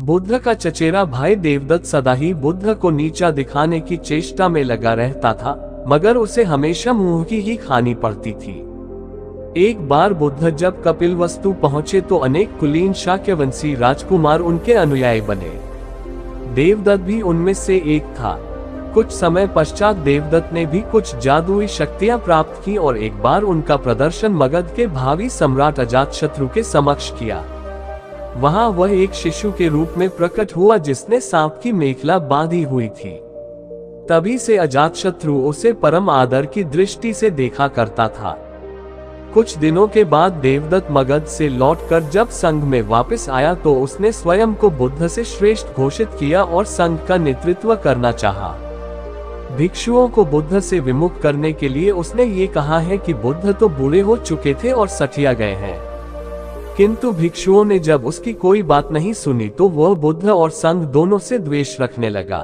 बुद्ध का चचेरा भाई देवदत्त सदा ही बुद्ध को नीचा दिखाने की चेष्टा में लगा रहता था, मगर उसे हमेशा मुंह की ही खानी पड़ती थी। एक बार बुद्ध जब कपिलवस्तु पहुंचे तो अनेक कुलीन शाक्यवंशी राजकुमार उनके अनुयायी बने। देवदत्त भी उनमें से एक था। कुछ समय पश्चात देवदत्त ने भी कुछ जादुई शक्तियां प्राप्त की और एक बार उनका प्रदर्शन मगध के भावी सम्राट अजातशत्रु के समक्ष किया। वहां वह एक शिशु के रूप में प्रकट हुआ जिसने सांप की मेखला बांधी हुई थी। तभी से अजातशत्रु उसे परम आदर की दृष्टि से देखा करता था। कुछ दिनों के बाद देवदत्त मगध से लौटकर जब संघ में वापस आया तो उसने स्वयं को बुद्ध से श्रेष्ठ घोषित किया और संघ का नेतृत्व करना चाहा। भिक्षुओं को बुद्ध से विमुख करने के लिए उसने ये कहा है कि बुद्ध तो बूढ़े हो चुके थे और सठिया गए हैं। किंतु भिक्षुओं ने जब उसकी कोई बात नहीं सुनी तो वह बुद्ध और संघ दोनों से द्वेष रखने लगा।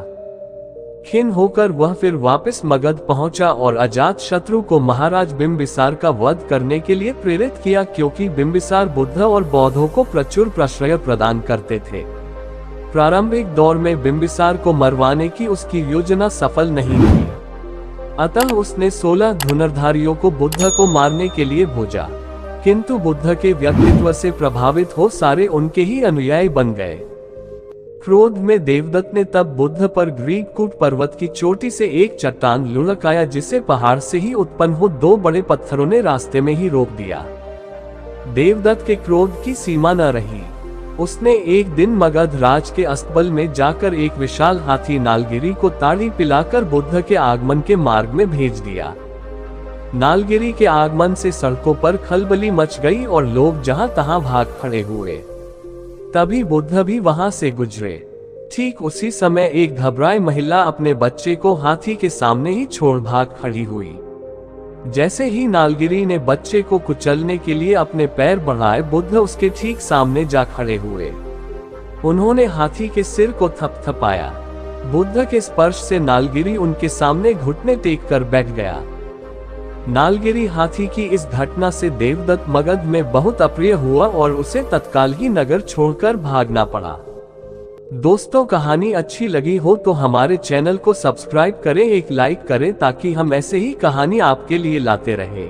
खिन्न होकर वह फिर वापस मगध पहुंचा और अजातशत्रु को महाराज बिंबिसार का वध करने के लिए प्रेरित किया, क्योंकि बिंबिसार बुद्ध और बौद्धों को प्रचुर प्रश्रय प्रदान करते थे। प्रारंभिक दौर में बिंबिसार को मरवाने की उसकी योजना सफल नहीं हुई, अतः उसने 16 धनुर्धारियों को बुद्ध को मारने के लिए भेजा। किंतु बुद्ध के व्यक्तित्व से प्रभावित हो सारे उनके ही अनुयायी बन गए। क्रोध में देवदत्त ने तब बुद्ध पर ग्रीककूट पर्वत की चोटी से एक चट्टान लुढ़काया, जिसे पहाड़ से ही उत्पन्न हो 2 बड़े पत्थरों ने रास्ते में ही रोक दिया। देवदत्त के क्रोध की सीमा न रही। उसने एक दिन मगध राज के अस्तबल में जाकर एक विशाल हाथी नालगिरी को ताड़ी पिलाकर बुद्ध के आगमन के मार्ग में भेज दिया। नालगिरी के आगमन से सड़कों पर खलबली मच गई और लोग जहां तहां भाग खड़े हुए। तभी बुद्ध भी वहां से गुजरे। ठीक उसी समय एक घबराई महिला अपने बच्चे को हाथी के सामने ही छोड़ भाग खड़ी हुई। जैसे ही नालगिरी ने बच्चे को कुचलने के लिए अपने पैर बढ़ाए, बुद्ध उसके ठीक सामने जा खड़े हुए। उन्होंने हाथी के सिर को थपथपाया। बुद्ध के स्पर्श से नालगिरी उनके सामने घुटने टेक कर बैठ गया। नालगिरी हाथी की इस घटना से देवदत्त मगध में बहुत अप्रिय हुआ और उसे तत्काल ही नगर छोड़कर भागना पड़ा। दोस्तों, कहानी अच्छी लगी हो तो हमारे चैनल को सब्सक्राइब करें, एक लाइक करें ताकि हम ऐसे ही कहानी आपके लिए लाते रहें।